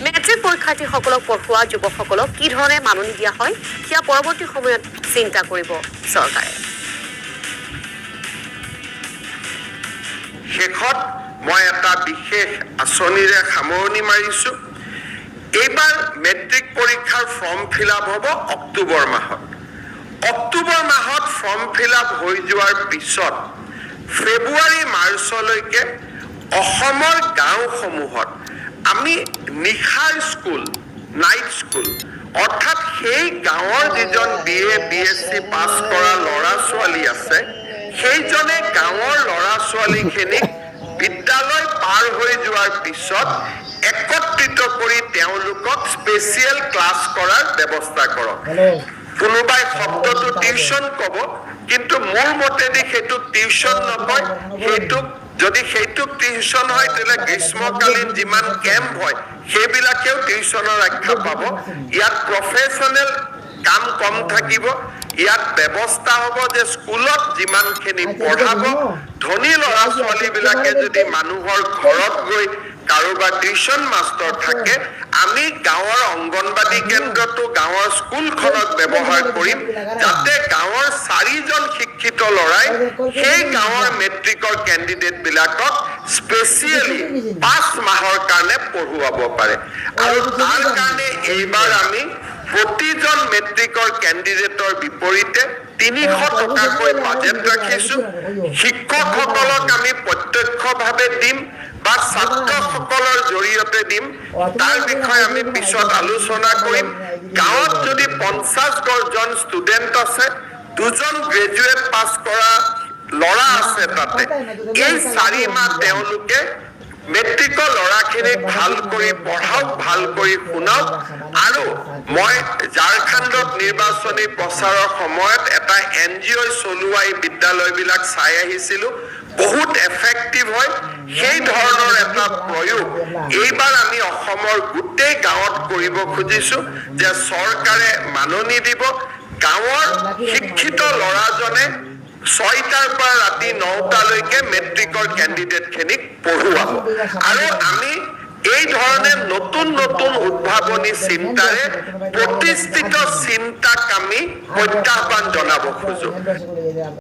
Matric পৰীক্ষাৰ্থীসকলক পঢ়ুৱা যুৱকসকলক কি ধৰণে মাননি দিয়া হয় সেয়া পৰৱৰ্তী সময়ত চিন্তা কৰিব চৰকাৰে। শেষত মই এটা বিশেষ আঁচনিৰে সামৰণি মাৰিছোঁ। এইবাৰ মেট্ৰিক পৰীক্ষাৰ ফৰ্ম ফিল আপ হ'ব অক্টোবৰ মাহত। অক্টোবৰ মাহত ফৰ্ম ফিল আপ হৈ যোৱাৰ পিছত ফেব্ৰুৱাৰী মাৰ্চলৈকে অসমৰ গাঁওসমূহত আমি নিশাৰ স্কুল, নাইট স্কুল, অৰ্থাৎ সেই গাঁৱৰ যিজন BA BSc পাছ কৰা ল'ৰা ছোৱালী আছে, সেইজনে গাঁৱৰ ল'ৰা ছোৱালীখিনিক বিদ্যালয় পাৰ হৈ যোৱাৰ পিছত একত্ৰিত কৰি তেওঁলোকক স্পেচিয়েল ক্লাছ কৰাৰ ব্যৱস্থা কৰক। কোনোবাই শব্দটো টিউচন ক'ব, কিন্তু মোৰ মতেদি সেইটো টিউচন নকয়, সেইটোক টিউচন হয় তেতিয়াহ'লে গ্ৰীষ্মকালীন যিমান কেম্প হয় সেইবিলাকেও টিউচনৰ আখ্যা পাব। ইয়াত প্ৰফেচনেল কাম কম থাকিব। ইয়াত ব্যৱস্থা হ'ব যে স্কুলত যিমানখিনি পঢ়াব, ধনী ল'ৰা ছোৱালীবিলাকে যদি মানুহৰ ঘৰত গৈ কাৰোবাৰ টিউচন মাষ্টৰ থাকে, আমি গাঁৱৰ অংগনবাদী কেন্দ্ৰটো গাঁৱৰ স্কুলখনত ব্যৱহাৰ কৰিম, যাতে গাঁৱৰ 4জন শিক্ষিত ল'ৰাই সেই গাঁৱৰ মেট্ৰিকৰ কেণ্ডিডেটবিলাকক স্পেচিয়েলি 5 মাহৰ কাৰণে পঢ়ুৱাব পাৰে। আৰু তাৰ কাৰণে এইবাৰ আমি প্ৰতিজন মেট্ৰিকৰ কেণ্ডিডেটৰ বিপৰীতে 300 টকাকৈ বাজেট ৰাখিছোঁ। শিক্ষকসকলক আমি প্ৰত্যক্ষভাৱে দিম বা ছাত্ৰসকলৰ জৰিয়তে দিম, তাৰ বিষয়ে আমি পিছত আলোচনা কৰিম। গাঁৱত যদি 50জন ষ্টুডেণ্ট আছে, 2জন গ্ৰেজুৱেট পাছ কৰা ল'ৰা আছে তাতে, এই 4 মাহ তেওঁলোকে মেট্ৰিকৰ ল'ৰাখিনিক ভাল কৰি পঢ়াওক, ভাল কৰি শুনাওক। আৰু মই ঝাৰখণ্ডত নিৰ্বাচনী প্ৰচাৰৰ সময়ত এটা NGO চলোৱা এই বিদ্যালয়বিলাক চাই আহিছিলোঁ, বহুত এফেক্টিভ হয়। সেই ধৰণৰ এটা প্ৰয়োগ এইবাৰ আমি অসমৰ গোটেই গাঁৱত কৰিব খুজিছোঁ যে চৰকাৰে মাননি দিব, গাঁৱৰ শিক্ষিত ল'ৰাজনে 6টাৰ পৰা ৰাতি 9টালৈকে মেট্ৰিকৰ কেণ্ডিডেটখিনিক পঢ়ুৱাব। আৰু আমি এই ধৰণে নতুন নতুন উদ্ভাৱনী চিন্তাৰে প্ৰতিষ্ঠিত চিন্তাক আমি প্ৰত্যাহ্বান জনাব খোজো।